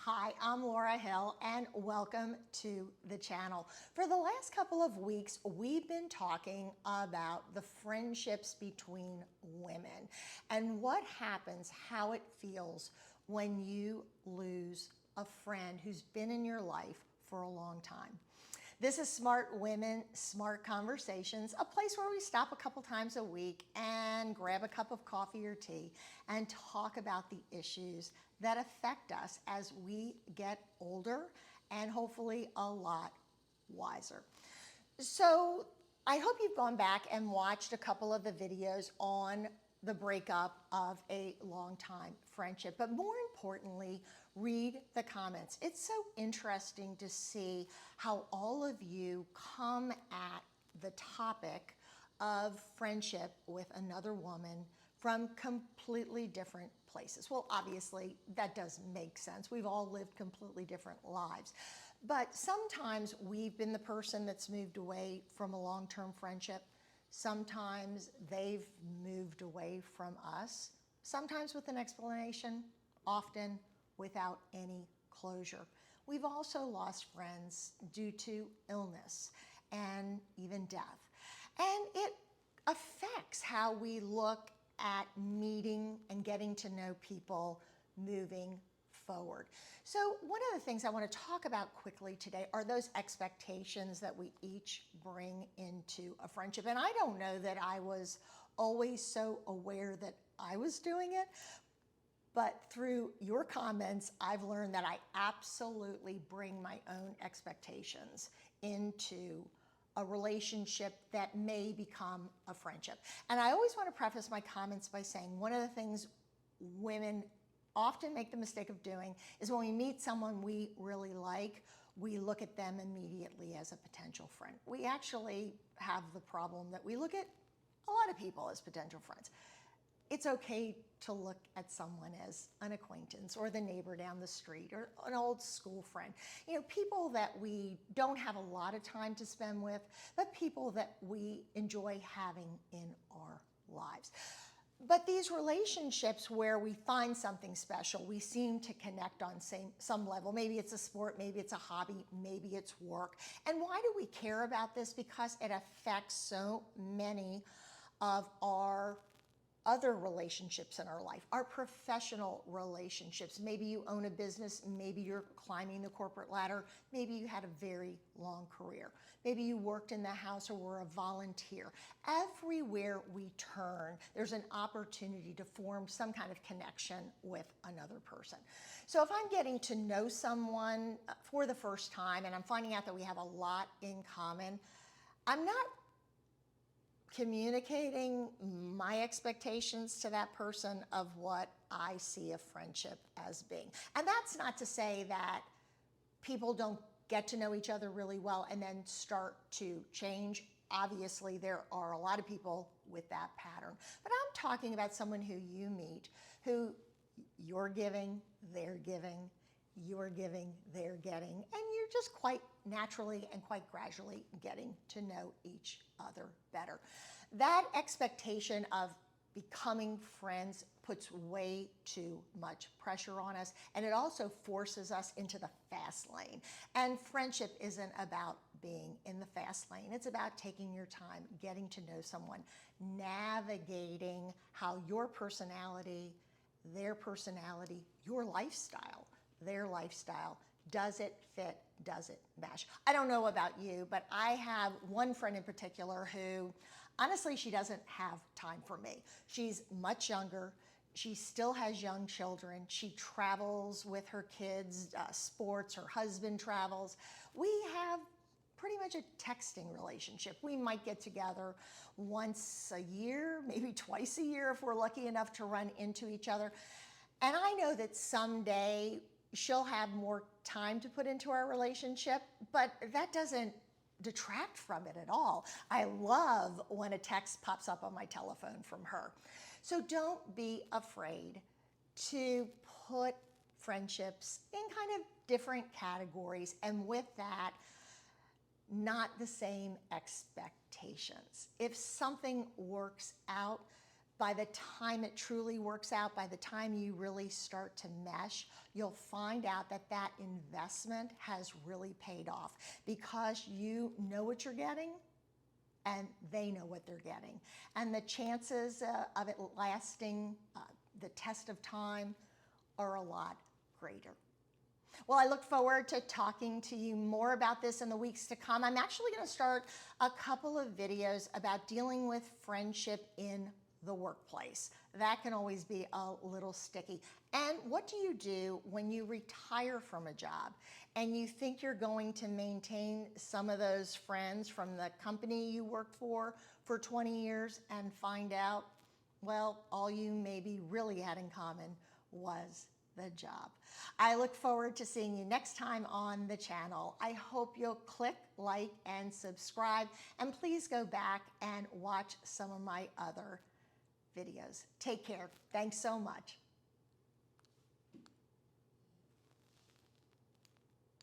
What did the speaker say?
Hi, I'm Laura Hill and welcome to the channel. For the last couple of weeks, we've been talking about the friendships between women and what happens, how it feels when you lose a friend who's been in your life for a long time. This is Smart Women, Smart Conversations, a place where we stop a couple times a week and grab a cup of coffee or tea and talk about the issues that affect us as we get older and hopefully a lot wiser. So I hope you've gone back and watched a couple of the videos on the breakup of a long-time friendship, but more importantly, read the comments. It's so interesting to see how all of you come at the topic of friendship with another woman from completely different places. Well, obviously, that does make sense. We've all lived completely different lives. But sometimes we've been the person that's moved away from a long-term friendship. Sometimes they've moved away from us, sometimes with an explanation, often without any closure. We've also lost friends due to illness and even death. And it affects how we look at meeting and getting to know people moving forward. So one of the things I want to talk about quickly today are those expectations that we each bring into a friendship. And I don't know that I was always so aware that I was doing it, but through your comments, I've learned that I absolutely bring my own expectations into a relationship that may become a friendship. And I always want to preface my comments by saying one of the things women often make the mistake of doing is when we meet someone we really like, we look at them immediately as a potential friend. We actually have the problem that we look at a lot of people as potential friends. It's okay to look at someone as an acquaintance or the neighbor down the street or an old school friend. You know, people that we don't have a lot of time to spend with, but people that we enjoy having in our lives. But these relationships where we find something special, we seem to connect on some level. Maybe it's a sport, maybe it's a hobby, maybe it's work. And why do we care about this? Because it affects so many of our other relationships in our life, our professional relationships. Maybe you own a business, maybe you're climbing the corporate ladder, maybe you had a very long career. Maybe you worked in the house or were a volunteer. Everywhere we turn, there's an opportunity to form some kind of connection with another person. So if I'm getting to know someone for the first time and I'm finding out that we have a lot in common, I'm not communicating my expectations to that person of what I see a friendship as being. And that's not to say that people don't get to know each other really well and then start to change. Obviously, there are a lot of people with that pattern. But I'm talking about someone who you meet, who you're giving, they're giving, you're giving, they're getting, and you're just quite naturally and quite gradually getting to know each other better. That expectation of becoming friends puts way too much pressure on us, and it also forces us into the fast lane. And friendship isn't about being in the fast lane. It's about taking your time, getting to know someone, navigating how your personality, their personality, your lifestyle, their lifestyle, does it fit, does it mesh? I don't know about you, but I have one friend in particular who, honestly, she doesn't have time for me. She's much younger. She still has young children. She travels with her kids, sports, her husband travels. We have pretty much a texting relationship. We might get together once a year, maybe twice a year if we're lucky enough to run into each other. And I know that someday she'll have more time to put into our relationship, but that doesn't detract from it at all. I love when a text pops up on my telephone from her. So don't be afraid to put friendships in kind of different categories, and with that, not the same expectations. If something works out, by the time it truly works out, by the time you really start to mesh, you'll find out that that investment has really paid off because you know what you're getting and they know what they're getting. And the chances of it lasting the test of time are a lot greater. Well, I look forward to talking to you more about this in the weeks to come. I'm actually going to start a couple of videos about dealing with friendship in the workplace. That can always be a little sticky. And what do you do when you retire from a job and you think you're going to maintain some of those friends from the company you worked for 20 years and find out, well, all you maybe really had in common was the job. I look forward to seeing you next time on the channel. I hope you'll click, like, and subscribe, and please go back and watch some of my other videos. Take care. Thanks so much.